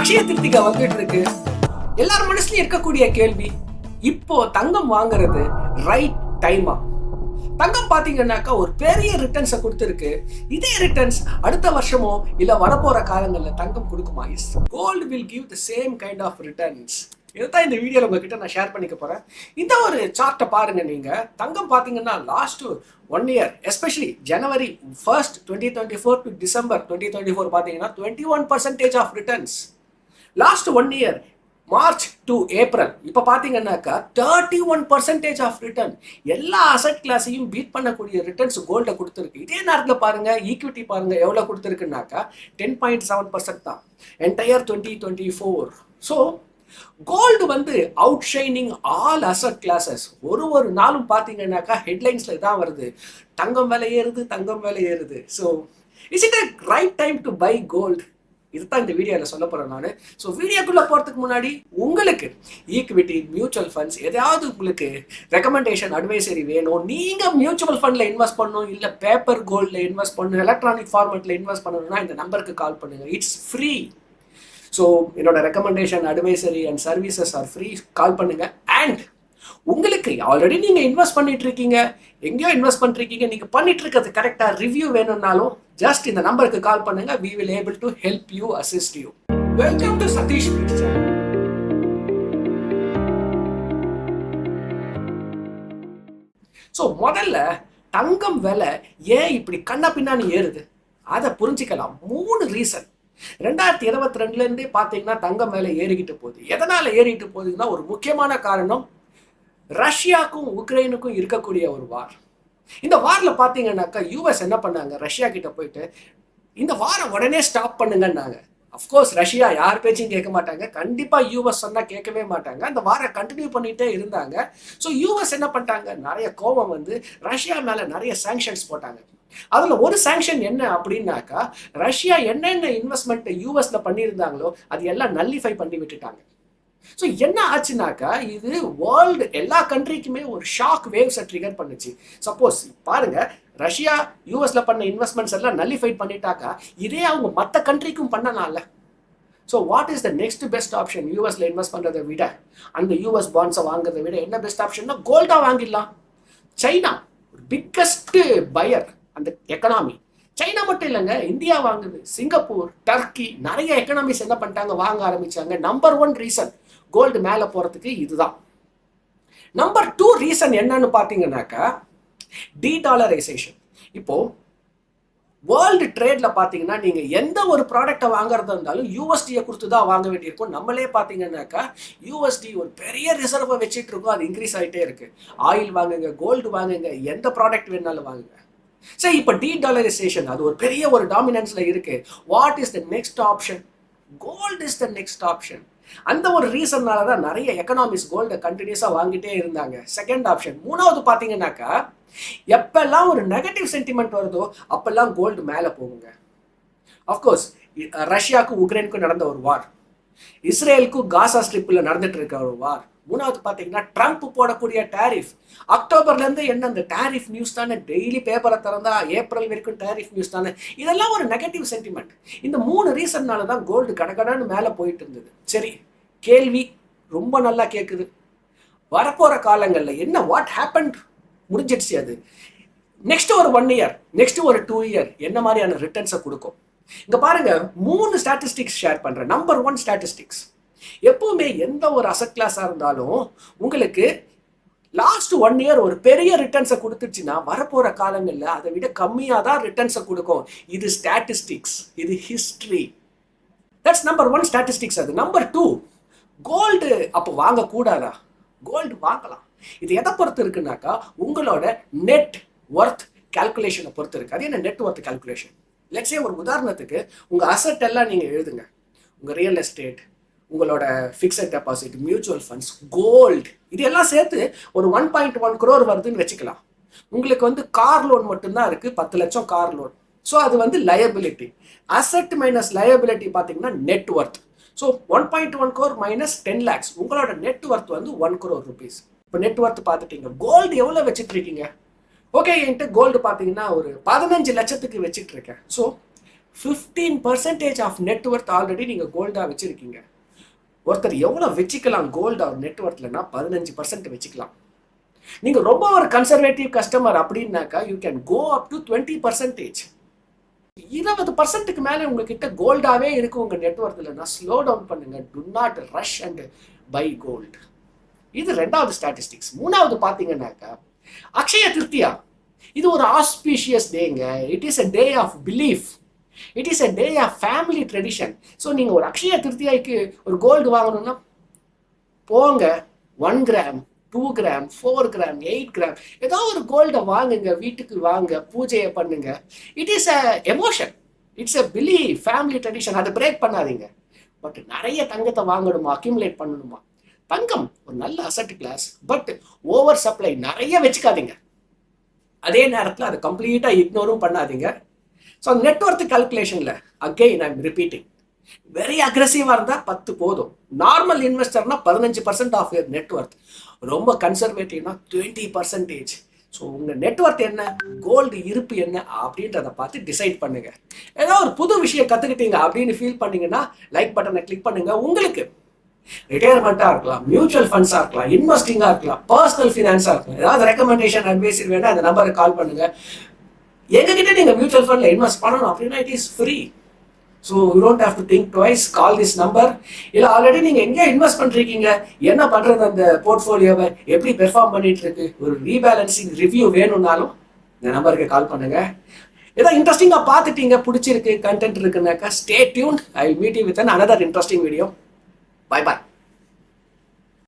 அக்ஷய திருத்திகா வந்துட்டு இருக்கு. எல்லார் மனசுலயும் இருக்கக்கூடிய கேள்வி, இப்போ தங்கம் வாங்குறது ரைட் டைமா? தங்கம் பாத்தீங்கன்னாக்கா ஒரு பெரிய ரிட்டர்ன்ஸை கொடுத்துருக்கு. இதே ரிட்டர்ன்ஸ் அடுத்த வருஷமோ இல்ல வரப்போற காலங்கள்ல தங்கம் கொடுக்குமா? Gold will give the same kind of returns. இதுதான் இந்த வீடியோல உங்ககிட்ட நான் ஷேர் பண்ணிக்க போறேன். இந்த ஒரு சார்ட்டை பாருங்க. நீங்க தங்கம் பாத்தீங்கன்னா last 1 year, especially January 1 2024 to December 2024 பாத்தீங்கன்னா 21% of returns. Last 1 year March to April இப்போ பார்த்தீங்கன்னாக்கா 31% ஆஃப் ரிட்டர்ன். எல்லா அசட் கிளாஸையும் பீட் பண்ணக்கூடிய ரிட்டர்ன்ஸ் கோல்டை கொடுத்துருக்கு. இதே நேரத்தில் பாருங்க, ஈக்விட்டி பாருங்க எவ்வளோ கொடுத்துருக்குனாக்கா 10.7% தான் என்டையர் 2024. ஸோ கோல்டு வந்து out shining all asset classes. ஒரு நாளும் பார்த்தீங்கன்னாக்கா ஹெட்லைன்ஸ்ல தான் வருது, தங்கம் விலை ஏறுது, தங்கம் விலை ஏறுது. So is it a right time to buy gold? இதுதான் இந்த வீடியோவில் சொல்ல போகிறேன் நான். ஸோ வீடியோக்குள்ளே போகிறதுக்கு முன்னாடி உங்களுக்கு ஈக்விட்டி, மியூச்சுவல் ஃபண்ட்ஸ் எதாவது உங்களுக்கு ரெக்கமெண்டேஷன், அட்வைசரி வேணும், நீங்கள் மியூச்சுவல் ஃபண்டில் இன்வெஸ்ட் பண்ணணும், இல்லை பேப்பர் கோல்டில் இன்வெஸ்ட் பண்ணணும், எலக்ட்ரானிக் ஃபார்மேட்டில் இன்வெஸ்ட் பண்ணணும்னா இந்த நம்பருக்கு கால் பண்ணுங்கள். It's free. ஸோ என்னோட recommendation, advisory and services are free. Call பண்ணுங்கள். அண்ட் உங்களுக்கு ஆல்ரெடி நீங்கள் இன்வெஸ்ட் பண்ணிட்டு இருக்கீங்க, எங்கேயோ இன்வெஸ்ட் பண்ணிருக்கீங்க, நீங்கள் பண்ணிட்டு இருக்கிறது கரெக்டாக ரிவ்யூ வேணும்னாலும் ஜஸ்ட் இந்த நம்பருக்கு கால் பண்ணுங்க. we will able to help you, assist you. Welcome to Satish channel. So முதல்ல தங்கம் விலை ஏன் இப்படி கண்ணா பின்னான்னு ஏறுது அதை புரிஞ்சுக்கலாம். 3 ரீசன். 2022 பார்த்தீங்கன்னா தங்கம் விலை ஏறிக்கிட்டு போகுது. எதனால ஏறிட்டு போகுதுன்னா ஒரு முக்கியமான காரணம் ரஷ்யாவுக்கும் உக்ரைனுக்கும் இருக்கக்கூடிய ஒரு வார். இந்த வாரில் பார்த்தீங்கன்னாக்கா யூஎஸ் என்ன பண்ணாங்க, ரஷ்யா கிட்ட போயிட்டு இந்த வாரம் உடனே ஸ்டாப் பண்ணுங்கன்னாங்க. அஃப்கோர்ஸ் ரஷ்யா யார் பேச்சையும் கேட்க மாட்டாங்க, கண்டிப்பாக யூஎஸ் சொன்னால் கேட்கவே மாட்டாங்க. அந்த வாரம் கண்டினியூ பண்ணிகிட்டே இருந்தாங்க. ஸோ யூஎஸ் என்ன பண்ணிட்டாங்க, நிறைய கோபம் வந்து ரஷ்யா மேலே நிறைய சாங்ஷன்ஸ் போட்டாங்க. அதில் ஒரு சாங்ஷன் என்ன அப்படின்னாக்கா, ரஷ்யா என்னென்ன இன்வெஸ்ட்மெண்ட்டை யூஎஸ்ல பண்ணியிருந்தாங்களோ அது எல்லாம் நல்லிஃபை பண்ணி விட்டுட்டாங்க. ஸோ என்ன ஆச்சுனாக்கா, இது வேர்ல்டு எல்லா கண்ட்ரிக்குமே ஒரு ஷாக் வேவ்ஸை ட்ரிகர் பண்ணுச்சு. சப்போஸ் பாருங்க, ரஷ்யா யூஎஸ்ல பண்ண இன்வெஸ்ட்மெண்ட்ஸ் எல்லாம் நல்லிஃபை பண்ணிட்டாக்கா இதே அவங்க மற்ற கண்ட்ரிக்கும் பண்ணனால. So what is the next best option? யூஎஸ்ல இன்வெஸ்ட் பண்ணுறதை விட, அந்த யூஎஸ் பாண்ட்ஸை வாங்குறதை விட என்ன பெஸ்ட் ஆப்ஷன்னா கோல்டாக வாங்கிடலாம். சைனா ஒரு பிக்கஸ்ட் பையர் அந்த எக்கனாமி. சைனா மட்டும் இல்லைங்க, இந்தியா வாங்குது, சிங்கப்பூர், டர்க்கி, நிறைய எக்கனாமிஸ் என்ன பண்ணிட்டாங்க, வாங்க ஆரம்பிச்சாங்க. நம்பர் 1 ரீசன் கோல்டு மேலே போகிறதுக்கு இதுதான். நம்பர் 2 ரீசன் என்னன்னு பார்த்தீங்கன்னாக்கா டீடாலரைசேஷன். இப்போ வேர்ல்டு ட்ரேட்ல பார்த்தீங்கன்னா நீங்கள் எந்த ஒரு ப்ராடக்டை வாங்குறதா இருந்தாலும் யூஎஸ்டியை கொடுத்து தான் வாங்க வேண்டியிருக்கும். நம்மளே பார்த்தீங்கன்னாக்கா யூஎஸ்டி ஒரு பெரிய ரிசர்வை வச்சுட்டு இருக்கோம், அது இன்க்ரீஸ் ஆகிட்டே இருக்கு. ஆயில் வாங்குங்க, கோல்டு வாங்குங்க, எந்த ப்ராடக்ட் வேணாலும் வாங்குங்க. சரி, இப்போ டீடாலரைசேஷன் அது ஒரு பெரிய ஒரு டாமினன்ஸ்ல இருக்கு. What is the next option? Gold is the next option. அந்த ஒரு ரீசன்னால தான் நிறைய எக்கனாமிக்ஸ் கோல்டை கண்டினியூஸாக வாங்கிட்டே இருந்தாங்க. Second option. 3வது பார்த்தீங்கன்னாக்கா, எப்பெல்லாம் ஒரு நெகட்டிவ் சென்டிமெண்ட் வருதோ அப்பெல்லாம் கோல்டு மேலே போகுங்க. அஃப்கோர்ஸ் ரஷ்யாவுக்கும் உக்ரைனுக்கும் நடந்த ஒரு வார், இஸ்ரேலுக்கும் காசா ஸ்ட்ரிப்பில் நடந்துட்டு இருக்க ஒரு வார். 3வது பார்த்தீங்கன்னா ட்ரம்ப் போடக்கூடிய டேரிஃப். அக்டோபர்லேருந்து என்ன அந்த டேரிஃப் நியூஸ் தானே, டெய்லி பேப்பரை திறந்தா ஏப்ரல் வரைக்கும் டேரிஃப் நியூஸ் தானே. இதெல்லாம் ஒரு நெகட்டிவ் சென்டிமெண்ட். இந்த 3 ரீசன்னால தான் கோல்டு கடகடன்னு மேலே போயிட்டு இருந்தது. சரி, கேள்வி ரொம்ப நல்லா கேட்குது. வரப்போகிற காலங்களில் என்ன, வாட் ஹேப்பன்? முடிஞ்சிடுச்சு அது. நெக்ஸ்ட் ஒரு 1 இயர், நெக்ஸ்ட் ஒரு 2 இயர் என்ன மாதிரியான ரிட்டர்ன்ஸை கொடுக்கும்? இங்கே பாருங்க, 3 ஸ்டாட்டிஸ்டிக்ஸ் ஷேர் பண்ணுறேன். Number 1 statistics. எப்பவுமே எந்த ஒரு அசட் கிளாஸாக இருந்தாலும் உங்களுக்கு லாஸ்ட் 1 இயர் ஒரு பெரிய ரிட்டர்ன்ஸை கொடுத்துச்சுன்னா வரப்போகிற காலங்களில் அதை விட கம்மியாக தான் ரிட்டர்ன்ஸை கொடுக்கும். இது ஸ்டாட்டிஸ்டிக்ஸ், இது ஹிஸ்ட்ரி. That's number 1 statistics. அது நம்பர் 2, கோல்டு அப்போ வாங்கக்கூடாதா? கோல்டு வாங்கலாம். இது எதை பொறுத்து இருக்குனாக்கா, உங்களோட நெட் ஒர்த் கால்குலேஷனை பொறுத்து இருக்கு. அது என்ன நெட் ஒர்த் கால்குலேஷன்? லெட்ஸே ஒரு உதாரணத்துக்கு உங்கள் அசட் எல்லாம் நீங்கள் எழுதுங்க. உங்கள் ரியல் எஸ்டேட், உங்களோட fixed deposit, mutual funds, gold, இது எல்லாம் சேர்த்து ஒரு 1.1 crore வருதுன்னு வச்சுக்கலாம். உங்களுக்கு வந்து கார் லோன் மட்டும்தான் இருக்குது, 10 லட்சம் கார் லோன். ஸோ அது வந்து லயபிலிட்டி. அசட் மைனஸ் லயபிலிட்டி பார்த்தீங்கன்னா net worth. So 1.1 crore minus 10 lakhs, உங்களோட நெட் ஒர்த் வந்து 1 crore rupees. இப்போ நெட் ஒர்த் பார்த்துட்டீங்க. கோல்டு எவ்வளோ வச்சுட்டு இருக்கீங்க? ஓகே, என்கிட்ட கோல்டு பார்த்தீங்கன்னா ஒரு 15 லட்சத்துக்கு வச்சுட்டு இருக்கேன். ஸோ 15% ஆஃப் நெட்ஒர்த் ஆல்ரெடி நீங்கள் கோல்டாக வச்சுருக்கீங்க. ஒருத்தர் எவ்வளோ வச்சுக்கலாம் கோல்டு அவர் நெட்ஒர்த்லன்னா 15% வச்சுக்கலாம். நீங்கள் ரொம்ப ஒரு கன்சர்வேட்டிவ் கஸ்டமர் அப்படின்னாக்கா you can go up to 20%. 20%க்கு மேலே உங்ககிட்ட கோல்டாகவே இருக்கு உங்கள் நெட்ஒர்க்லன்னா ஸ்லோ டவுன் பண்ணுங்க. Do not rush and buy gold. இது 2வது ஸ்டாட்டிஸ்டிக்ஸ். 3வது பார்த்தீங்கன்னாக்கா அக்ஷய திருத்தியா. இது ஒரு ஆஸ்பீஷியஸ் டேங்க. It is a day of belief. It is a day of family tradition. So நீங்கள் ஒரு அக்ஷய திருத்தியாய்க்கு ஒரு கோல்டு வாங்கணும்னா போங்க 1 கிராம் 2 கிராம் 4 கிராம் 8 கிராம் ஏதோ ஒரு கோல்டை வாங்குங்க, வீட்டுக்கு வாங்க, பூஜையை பண்ணுங்க. It is a emotion, it's a belief, family tradition. அதை பிரேக் பண்ணாதீங்க. பட் நிறைய தங்கத்தை வாங்கணுமா, அக்யூமுலேட் பண்ணணுமா? தங்கம் ஒரு நல்ல asset class, but over supply நிறைய வச்சுக்காதீங்க. அதே நேரத்தில் அதை கம்ப்ளீட்டாக இக்னோரும் பண்ணாதீங்க. ஸோ நெட்ஒர்த் கால்குலேஷனில் அகெயின் ஐம் ரிப்பீட்டிங், வெரி அக்ரெசிவாக இருந்தால் 10 போதும். நார்மல் இன்வெஸ்டர்னா 15% ஆஃப் யர் நெட்ஒர்த். ரொம்ப கன்சர்வேட்டிவ்னா 20%. ஸோ உங்கள் நெட்ஒர்த் என்ன, கோல்டு இருப்பு என்ன அப்படின்றத பார்த்து டிசைட் பண்ணுங்க. ஏதோ ஒரு புது விஷயம் கற்றுக்கிட்டீங்க அப்படின்னு ஃபீல் பண்ணீங்கன்னா லைக் பட்டனை கிளிக் பண்ணுங்க. உங்களுக்கு ரிட்டையர்மெண்ட்டாக இருக்கலாம், மியூச்சுவல் ஃபண்ட்ஸாக இருக்கலாம், இன்வெஸ்டிங்காக இருக்கலாம், பர்சனல் ஃபினான்ஸாக இருக்கலாம், ஏதாவது ரெக்கமெண்டேஷன் அட்வைஸ் வேணா அந்த நம்பருக்கு கால் பண்ணுங்க. எங்ககிட்ட நீங்கள் மியூச்சுவல் ஃபண்டில் இன்வெஸ்ட் பண்ணணும் அப்படின்னா it is free. So you don't have to think twice. Call this number. இல்லை ஆல்ரெடி நீங்கள் எங்கே இன்வெஸ்ட் பண்ணிருக்கீங்க, என்ன பண்ணுறது, அந்த போர்ட்ஃபோலியோவை எப்படி பெர்ஃபார்ம் பண்ணிட்டு இருக்கு, ஒரு ரீபேலன்சிங் ரிவ்யூ வேணும்னாலும் இந்த நம்பருக்கு கால் பண்ணுங்க. ஏதோ இன்ட்ரெஸ்டிங்காக பார்த்துட்டீங்க, பிடிச்சிருக்கு, கண்டென்ட் இருக்குன்னாக்கா stay tuned. I will meet you with another interesting video. Bye bye.